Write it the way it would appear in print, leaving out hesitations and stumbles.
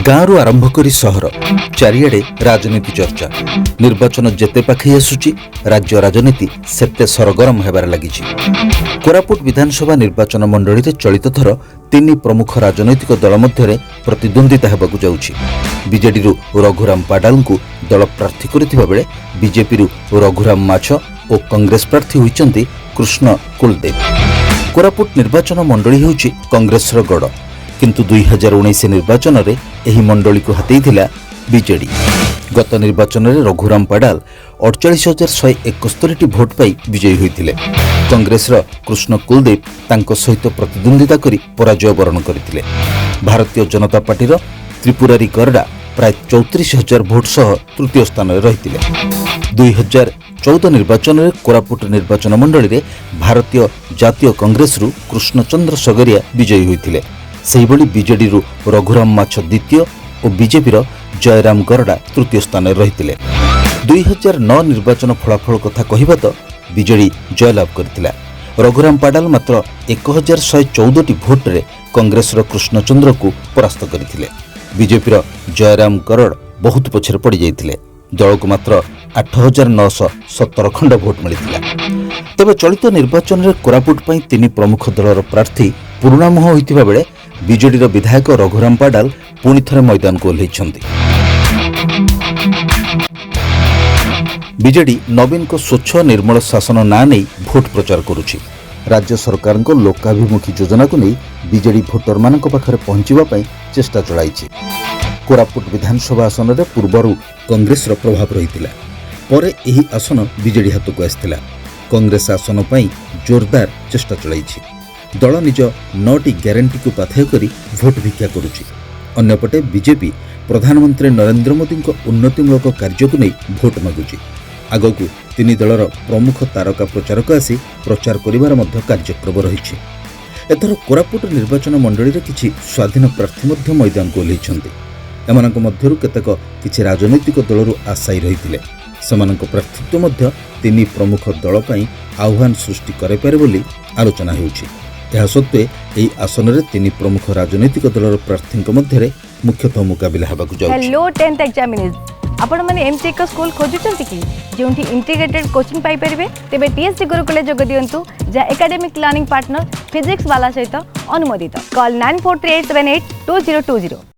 गाँव आरंभ करी सहर चारिआडे राजनीति चर्चा निर्वाचन जेते पाखई आसुची राज्य राजनीति सेते सरगरम हेबार लागिछि। कोरापुट विधानसभा निर्वाचन मंडली रे चलित थर तीन प्रमुख राजनैतिक दल मध्य प्रतिद्वंदिता हेबाकु जाउछि। बीजेडी रु रघुराम पाडाल को दल प्रार्थी करिथिबा बेले बीजेपी रु रघुराम माछ और कांग्रेस प्रार्थी होइचंती कृष्ण कुलदेव। कोरापुट निर्वाचन मंडली हेउछि कांग्रेस रो गड़, किंतु 2019 निर्वाचन रे एही मंडली को हातेइथिला बीजेडी। गत निर्वाचन रे रघुराम पाडाल 48,171 भोट पाई विजयी होइथिले। कांग्रेस रो कृष्ण कुलदेव तांको सहित प्रतिद्वंदिता करी पराजय वरण करथिले। भारतीय जनता पार्टी रो त्रिपुरारी करडा प्राय 34,000 भोट सह तृतीय स्थान रे रहिथिले। 2014 निर्वाचन रे कोरापुट निर्वाचन मंडली रे भारतीय जातीय कांग्रेस रु कृष्णचंद्र सगरिया विजयी होइथिले। सेहिभଳି बीजेडी रु रघुराम माछ द्वितीय और बीजेपी रो जयराम गरडा तृतीय स्थान रे रहिथिले। 2009 निर्वाचन फलाफल कथा कहिबा तो बीजेडी जयलाभ करथिला। रघुराम पाडाल मात्र 1114 भोट रे कांग्रेस रो कृष्णचंद्र को परास्त करथिले। बीजेपी रो जयराम गरड बहुत पछरे पड़ी जाइथिले। दल को मात्र 8,917 खंड भोट मिलिथिला। तबे चलित निर्वाचन रे कोरापुट पई तीन प्रमुख दलर प्रार्थी पुरुणा मुह होइतिबा बेले बीजेडी रो विधायक रघुराम पाडाल पुणी थरे मैदान को ओह्लैछन्ति। बीजेडी नवीन को स्वच्छ निर्मल शासन ना नहीं भोट प्रचार करुछि। राज्य सरकार को लोकाभिमुखी योजना को नहीं बीजेडी भोटर मानक पाखरे पहुंचीबा पई चेष्टा चलाइछि। कोरापुट विधानसभा आसन रे पूर्वरु कांग्रेस रो प्रभाव रहितिला, परे एही आसन बीजेडी हाथ को आस्थिला। कांग्रेस आसन पई जोरदार चेष्टा चलाइछि। दल निज 9टी ग्यारंटी को पाथेय करी भोट भिक्षा करुछि। अन्यपटे बीजेपी प्रधानमंत्री नरेंद्र मोदी को उन्नतिमूलक कार्य को नहीं भोट मागुछि। आगकू तीन दलर प्रमुख तारका प्रचारक आसी प्रचार करिवार मध्य कार्यक्रम रहिछि। एथर कोरापुट निर्वाचन मंडली रे किछि स्वाधीन प्रार्थी मध्य मैदान को ओह्लैछन्ति। एमानक मध्यरु केतेक किछि राजनैतिक दलरु आशायी रहिथिले। सेमानक प्रार्थीत्व मध्य तीन प्रमुख दल पई आह्वान सृष्टि करे पारे बोली आलोचना हेउछि। ଏହା ସତ୍ତ୍ୱେ ଏହି ଆସନରେ ତିନି ପ୍ରମୁଖ ରାଜନୈତିକ ଦଳର ପ୍ରାର୍ଥୀଙ୍କ ମଧ୍ୟରେ ମୁଖ୍ୟତଃ ମୁକାବିଲା ହେବାକୁ ଯାଉଛି। हेलो 10th एग्जामिनर्स, आपण माने एमटी का स्कूल खोजुचंती कि जोंठी इंटीग्रेटेड कोचिंग पाई परिबे तेबे टीएससी गुरुकुल जोग दियंतु जा एकेडमिक लर्निंग पार्टनर फिजिक्स वाला सहित अनुमोदित। कॉल 9438782020।